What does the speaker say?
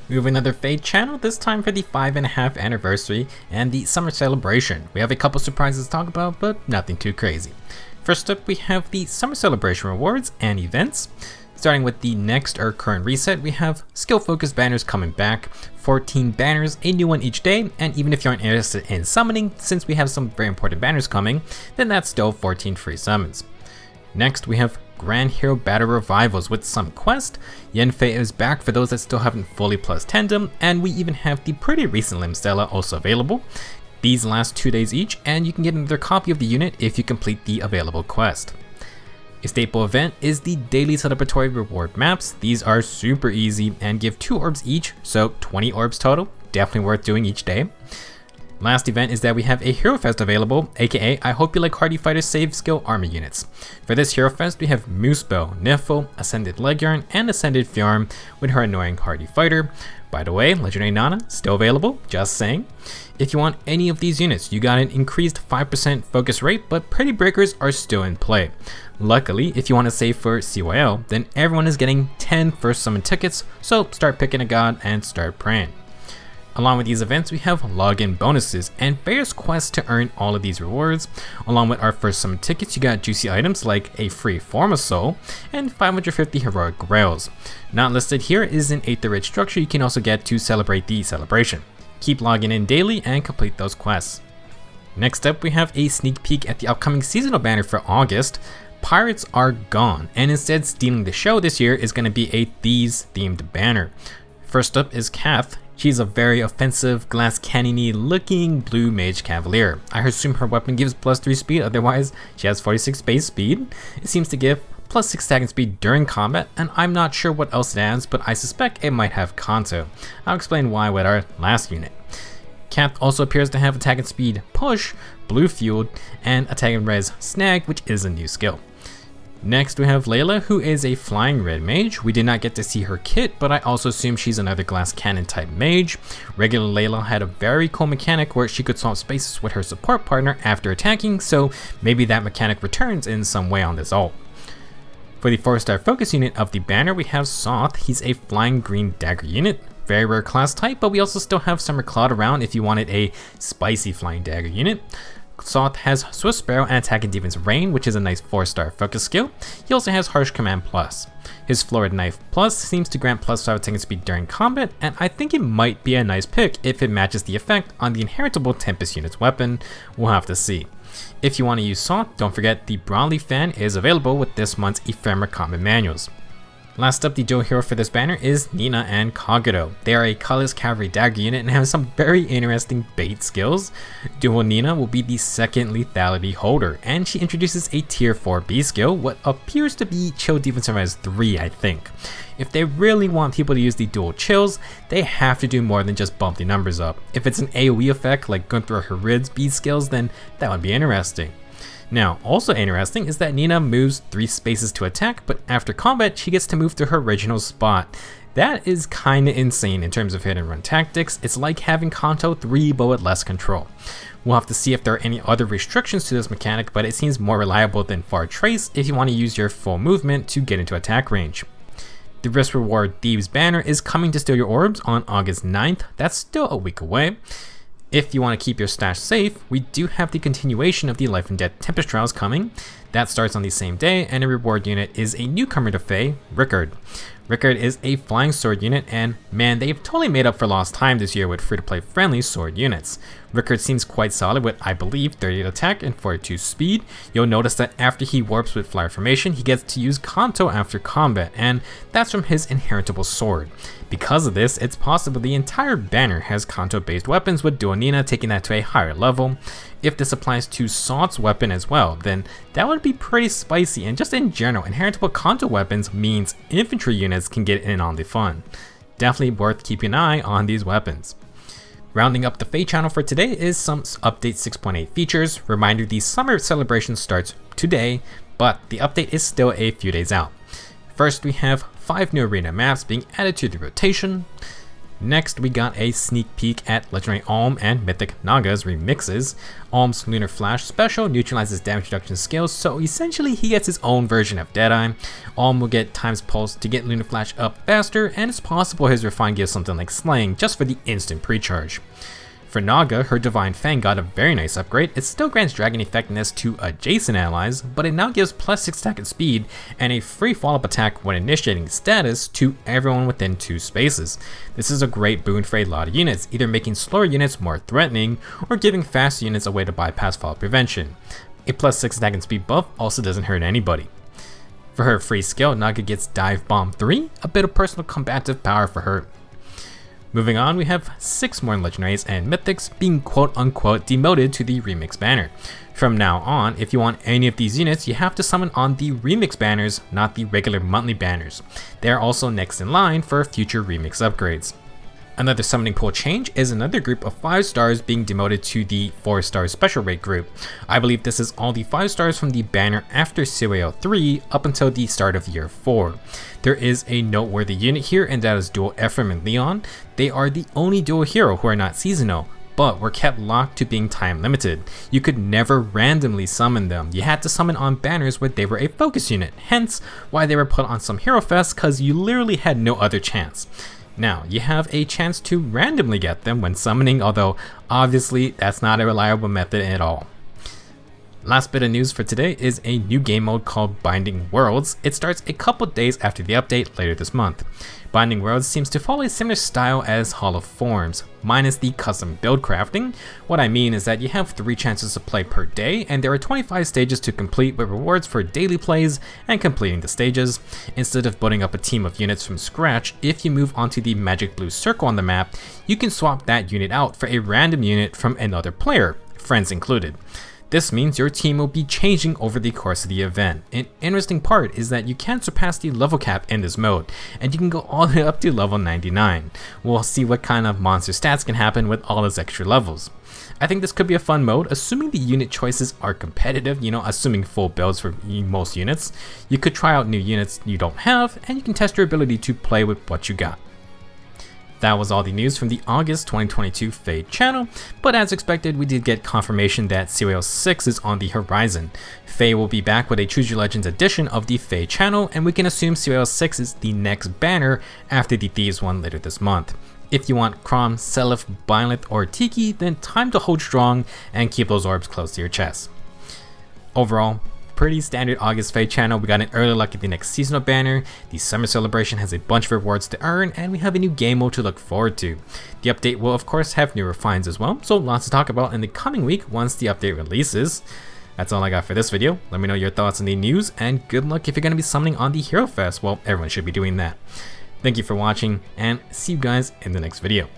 We have another Fade channel, this time for the 5.5 anniversary and the summer celebration. We have a couple surprises to talk about, but nothing too crazy. First up, we have the summer celebration rewards and events. Starting with the next or current reset, we have skill focused banners coming back, 14 banners, a new one each day, and even if you aren't interested in summoning, since we have some very important banners coming, then that's still 14 free summons. Next, we have Grand Hero Battle Revivals with some quest. Yenfei is back for those that still haven't fully plus Tandem, and we even have the pretty recent Limb Stella also available. These last 2 days each, and you can get another copy of the unit if you complete the available quest. A staple event is the daily celebratory reward maps. These are super easy and give 2 orbs each, so 20 orbs total, definitely worth doing each day. Last event is that we have a Hero Fest available, aka I hope you like Hardy Fighter save skill armor units. For this Hero Fest we have Moosebow, Niffle, Ascended Leghorn, and Ascended Fjorm with her annoying Hardy Fighter. By the way, Legendary Nana, still available, just saying. If you want any of these units, you got an increased 5% focus rate, but Pretty Breakers are still in play. Luckily, if you want to save for CYL, then everyone is getting 10 first summon tickets, so start picking a god and start praying. Along with these events, we have login bonuses and various quests to earn all of these rewards. Along with our first summon tickets, you got juicy items like a free Form of Soul and 550 heroic grails. Not listed here is an Aether-rich structure you can also get to celebrate the celebration. Keep logging in daily and complete those quests. Next up, we have a sneak peek at the upcoming seasonal banner for August. Pirates are gone, and instead stealing the show this year is going to be a Thieves themed banner. First up is Kath. She's a very offensive, glass cannon-y looking blue mage cavalier. I assume her weapon gives plus 3 speed, otherwise she has 46 base speed. It seems to give plus 6 attack and speed during combat, and I'm not sure what else it adds, but I suspect it might have Kanto. I'll explain why with our last unit. Kath also appears to have attack and speed push, blue fueled, and attack and res snag, which is a new skill. Next we have Layla, who is a flying red mage. We did not get to see her kit, but I also assume she's another glass cannon type mage. Regular Layla had a very cool mechanic where she could swap spaces with her support partner after attacking, so maybe that mechanic returns in some way on this ult. For the 4-star focus unit of the banner, we have Soth. He's a flying green dagger unit. Very rare class type, but we also still have Summer Cloud around if you wanted a spicy flying dagger unit. Soth has Swift Sparrow and Attack and Defense Rain, which is a nice 4-star focus skill. He also has Harsh Command Plus. His Florid Knife Plus seems to grant plus 5 attack and speed during combat, and I think it might be a nice pick if it matches the effect on the inheritable Tempest unit's weapon. We'll have to see. If you want to use Soth, don't forget the Brownlee fan is available with this month's Ephemera Combat Manuals. Last up, the dual hero for this banner is Nina and Kagero. They are a colorless cavalry dagger unit and have some very interesting bait skills. Dual Nina will be the second lethality holder, and she introduces a tier 4 B skill, what appears to be Chill Defense Res 3, I think. If they really want people to use the dual chills, they have to do more than just bump the numbers up. If it's an AoE effect like Gunther or Harid's B skills, then that would be interesting. Now, also interesting is that Nina moves 3 spaces to attack, but after combat, she gets to move to her original spot. That is kinda insane in terms of hit and run tactics. It's like having Kanto 3 but with less control. We'll have to see if there are any other restrictions to this mechanic, but it seems more reliable than Far Trace if you want to use your full movement to get into attack range. The risk reward Thieves Banner is coming to steal your orbs on August 9th. That's still a week away. If you want to keep your stash safe, we do have the continuation of the Life and Death Tempest Trials coming. That starts on the same day, and a reward unit is a newcomer to Fae, Rickard. Rickard is a flying sword unit, and man, they've totally made up for lost time this year with free-to-play friendly sword units. Rickard seems quite solid with, I believe, 38 attack and 42 speed. You'll notice that after he warps with Flyer Formation, he gets to use Kanto after combat, and that's from his inheritable sword. Because of this, it's possible the entire banner has Kanto-based weapons, with Dual Nina taking that to a higher level. If this applies to Soth's weapon as well, then that would be pretty spicy, and just in general, inheritable Kanto weapons means infantry units can get in on the fun. Definitely worth keeping an eye on these weapons. Rounding up the Fade channel for today is some update 6.8 features. Reminder, the summer celebration starts today, but the update is still a few days out. First, we have 5 new arena maps being added to the rotation. Next, we got a sneak peek at Legendary Alm and Mythic Naga's remixes. Alm's Lunar Flash special neutralizes damage reduction skills, so essentially he gets his own version of Deadeye. Alm will get Time's Pulse to get Lunar Flash up faster, and it's possible his Refine gives something like Slaying just for the instant pre-charge. For Naga, her Divine Fang got a very nice upgrade. It still grants Dragon Effectiveness to adjacent allies, but it now gives +6 attack and speed and a free follow-up attack when initiating status to everyone within 2 spaces. This is a great boon for a lot of units, either making slower units more threatening or giving fast units a way to bypass fall prevention. A +6 attack and speed buff also doesn't hurt anybody. For her free skill, Naga gets Dive Bomb 3, a bit of personal combative power for her. Moving on, we have 6 more legendaries and mythics being quote-unquote demoted to the remix banner. From now on, if you want any of these units, you have to summon on the remix banners, not the regular monthly banners. They are also next in line for future remix upgrades. Another summoning pool change is another group of 5 stars being demoted to the 4-star special rate group. I believe this is all the 5 stars from the banner after CYL3 up until the start of year 4. There is a noteworthy unit here, and that is duo Ephraim and Leon. They are the only duo hero who are not seasonal, but were kept locked to being time limited. You could never randomly summon them. You had to summon on banners where they were a focus unit, hence why they were put on some hero fest, cause you literally had no other chance. Now, you have a chance to randomly get them when summoning, although obviously that's not a reliable method at all. Last bit of news for today is a new game mode called Binding Worlds. It starts a couple days after the update later this month. Binding Worlds seems to follow a similar style as Hall of Forms, minus the custom build crafting. What I mean is that you have 3 chances to play per day, and there are 25 stages to complete with rewards for daily plays and completing the stages. Instead of building up a team of units from scratch, if you move onto the magic blue circle on the map, you can swap that unit out for a random unit from another player, friends included. This means your team will be changing over the course of the event. An interesting part is that you can't surpass the level cap in this mode, and you can go all the way up to level 99. We'll see what kind of monster stats can happen with all those extra levels. I think this could be a fun mode, assuming the unit choices are competitive, assuming full builds for most units. You could try out new units you don't have, and you can test your ability to play with what you got. That was all the news from the August 2022 Fade channel, but as expected, we did get confirmation that CYL6 is on the horizon. Fade will be back with a Choose Your Legends edition of the Fade channel, and we can assume CYL6 is the next banner after the Thieves one later this month. If you want Crom, Seliph, Byleth, or Tiki, then time to hold strong and keep those orbs close to your chest. Overall, pretty standard August Fade channel. We got an early look at the next seasonal banner, the summer celebration has a bunch of rewards to earn, and we have a new game mode to look forward to. The update will of course have new refines as well, so lots to talk about in the coming week once the update releases. That's all I got for this video. Let me know your thoughts on the news, and good luck if you're going to be summoning on the Hero Fest. Well, everyone should be doing that. Thank you for watching, and see you guys in the next video.